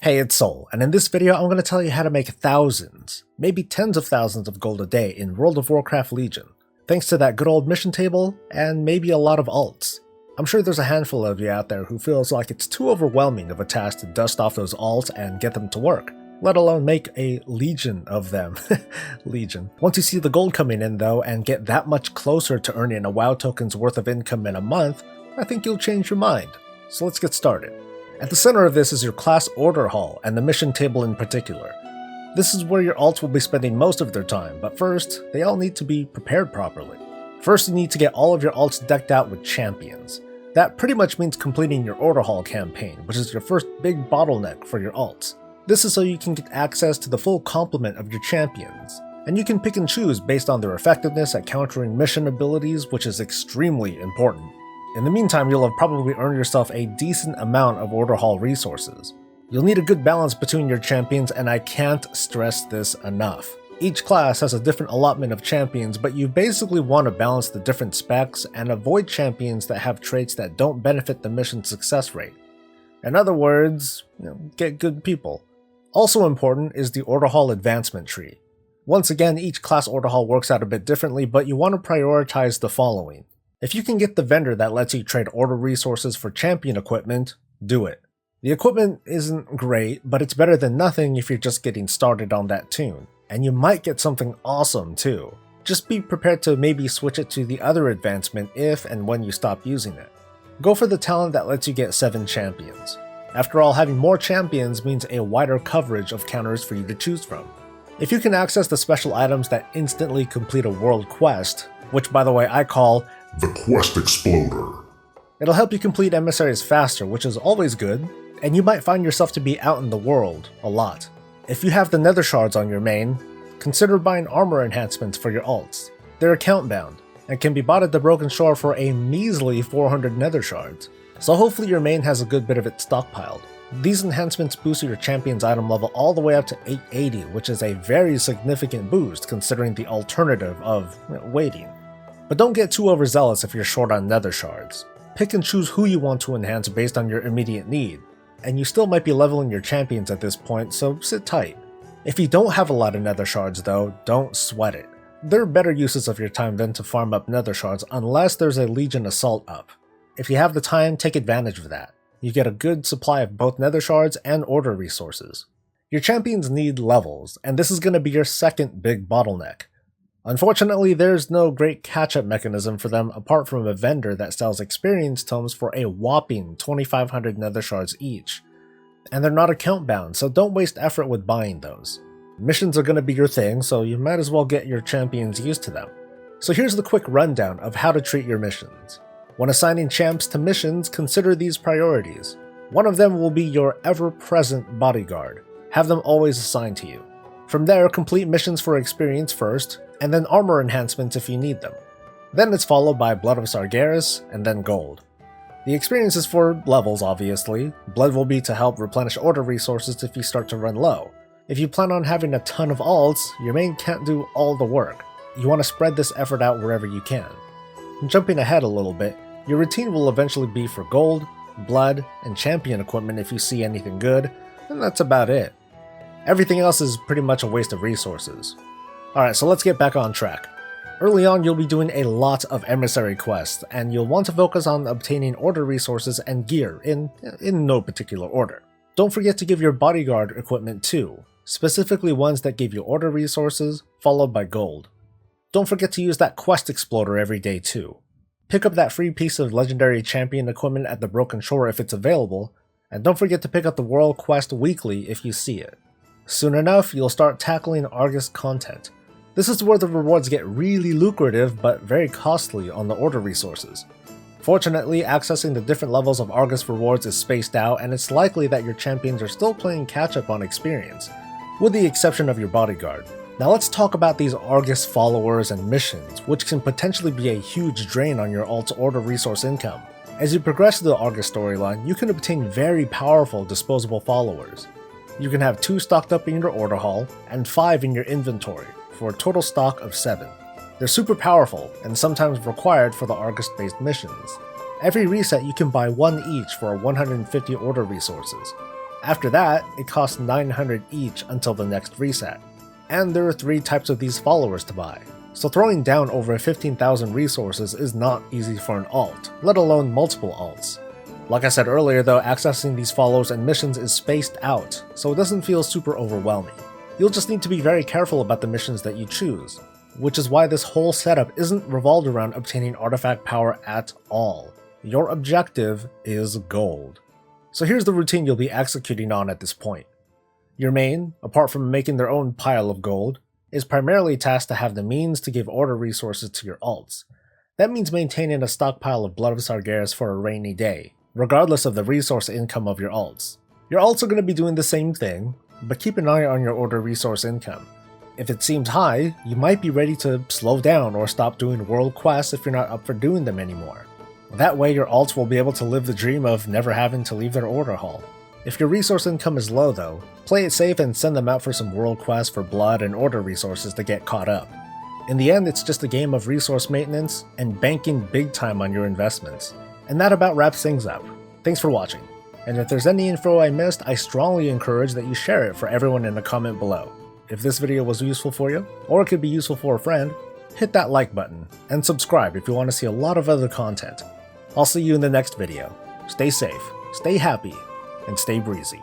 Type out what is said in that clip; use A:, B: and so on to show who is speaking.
A: Hey, it's Soul, and in this video I'm going to tell you how to make thousands, maybe tens of thousands of gold a day in World of Warcraft Legion, thanks to that good old mission table, and maybe a lot of alts. I'm sure there's a handful of you out there who feels like it's too overwhelming of a task to dust off those alts and get them to work, let alone make a legion of them. Legion. Once you see the gold coming in though, and get that much closer to earning a WoW token's worth of income in a month, I think you'll change your mind. So let's get started. At the center of this is your class order hall, and the mission table in particular. This is where your alts will be spending most of their time, but first, they all need to be prepared properly. First, you need to get all of your alts decked out with champions. That pretty much means completing your order hall campaign, which is your first big bottleneck for your alts. This is so you can get access to the full complement of your champions, and you can pick and choose based on their effectiveness at countering mission abilities, which is extremely important. In the meantime, you'll have probably earned yourself a decent amount of order hall resources. You'll need a good balance between your champions, and I can't stress this enough. Each class has a different allotment of champions, but you basically want to balance the different specs and avoid champions that have traits that don't benefit the mission success rate. In other words, get good people. Also important is the order hall advancement tree. Once again, each class order hall works out a bit differently, but you want to prioritize the following. If you can get the vendor that lets you trade order resources for champion equipment, do it. The equipment isn't great, but it's better than nothing if you're just getting started on that tune. And you might get something awesome too. Just be prepared to maybe switch it to the other advancement if and when you stop using it. Go for the talent that lets you get 7 champions. After all, having more champions means a wider coverage of counters for you to choose from. If you can access the special items that instantly complete a world quest, which by the way I call
B: the Quest Exploder.
A: It'll help you complete emissaries faster, which is always good, and you might find yourself to be out in the world a lot. If you have the nether shards on your main, consider buying armor enhancements for your alts. They're account bound, and can be bought at the Broken Shore for a measly 400 nether shards, so hopefully your main has a good bit of it stockpiled. These enhancements boost your champion's item level all the way up to 880, which is a very significant boost considering the alternative of waiting. But don't get too overzealous if you're short on nether shards. Pick and choose who you want to enhance based on your immediate need, and you still might be leveling your champions at this point, so sit tight. If you don't have a lot of nether shards though, don't sweat it. There are better uses of your time than to farm up nether shards unless there's a Legion assault up. If you have the time, take advantage of that. You get a good supply of both nether shards and order resources. Your champions need levels, and this is going to be your second big bottleneck. Unfortunately, there's no great catch-up mechanism for them apart from a vendor that sells experience tomes for a whopping 2,500 nether shards each. And they're not account bound, so don't waste effort with buying those. Missions are going to be your thing, so you might as well get your champions used to them. So here's the quick rundown of how to treat your missions. When assigning champs to missions, consider these priorities. One of them will be your ever-present bodyguard. Have them always assigned to you. From there, complete missions for experience first, and then armor enhancements if you need them. Then it's followed by Blood of Sargeras, and then Gold. The experience is for levels, obviously. Blood will be to help replenish order resources if you start to run low. If you plan on having a ton of alts, your main can't do all the work. You want to spread this effort out wherever you can. Jumping ahead a little bit, your routine will eventually be for Gold, Blood, and Champion equipment if you see anything good, and that's about it. Everything else is pretty much a waste of resources. Alright, so let's get back on track. Early on, you'll be doing a lot of emissary quests, and you'll want to focus on obtaining order resources and gear in no particular order. Don't forget to give your bodyguard equipment too, specifically ones that give you order resources, followed by gold. Don't forget to use that Quest Exploder every day too. Pick up that free piece of legendary champion equipment at the Broken Shore if it's available, and don't forget to pick up the World Quest weekly if you see it. Soon enough, you'll start tackling Argos content. This is where the rewards get really lucrative but very costly on the order resources. Fortunately, accessing the different levels of Argos rewards is spaced out, and it's likely that your champions are still playing catch-up on experience, with the exception of your bodyguard. Now let's talk about these Argos Followers and missions, which can potentially be a huge drain on your alt's order resource income. As you progress through the Argos storyline, you can obtain very powerful disposable followers. You can have 2 stocked up in your order hall, and 5 in your inventory, for a total stock of 7. They're super powerful, and sometimes required for the Argos-based missions. Every reset you can buy 1 each for 150 order resources. After that, it costs 900 each until the next reset. And there are 3 types of these followers to buy, so throwing down over 15,000 resources is not easy for an alt, let alone multiple alts. Like I said earlier though, accessing these follows and missions is spaced out, so it doesn't feel super overwhelming. You'll just need to be very careful about the missions that you choose, which is why this whole setup isn't revolved around obtaining artifact power at all. Your objective is gold. So here's the routine you'll be executing on at this point. Your main, apart from making their own pile of gold, is primarily tasked to have the means to give order resources to your alts. That means maintaining a stockpile of Blood of Sargeras for a rainy day, regardless of the resource income of your alts. Your alts are going to be doing the same thing, but keep an eye on your order resource income. If it seems high, you might be ready to slow down or stop doing world quests if you're not up for doing them anymore. That way your alts will be able to live the dream of never having to leave their order hall. If your resource income is low though, play it safe and send them out for some world quests for blood and order resources to get caught up. In the end, it's just a game of resource maintenance and banking big time on your investments. And that about wraps things up. Thanks for watching. And if there's any info I missed, I strongly encourage that you share it for everyone in the comment below. If this video was useful for you, or it could be useful for a friend, hit that like button, and subscribe if you want to see a lot of other content. I'll see you in the next video. Stay safe, stay happy, and stay breezy.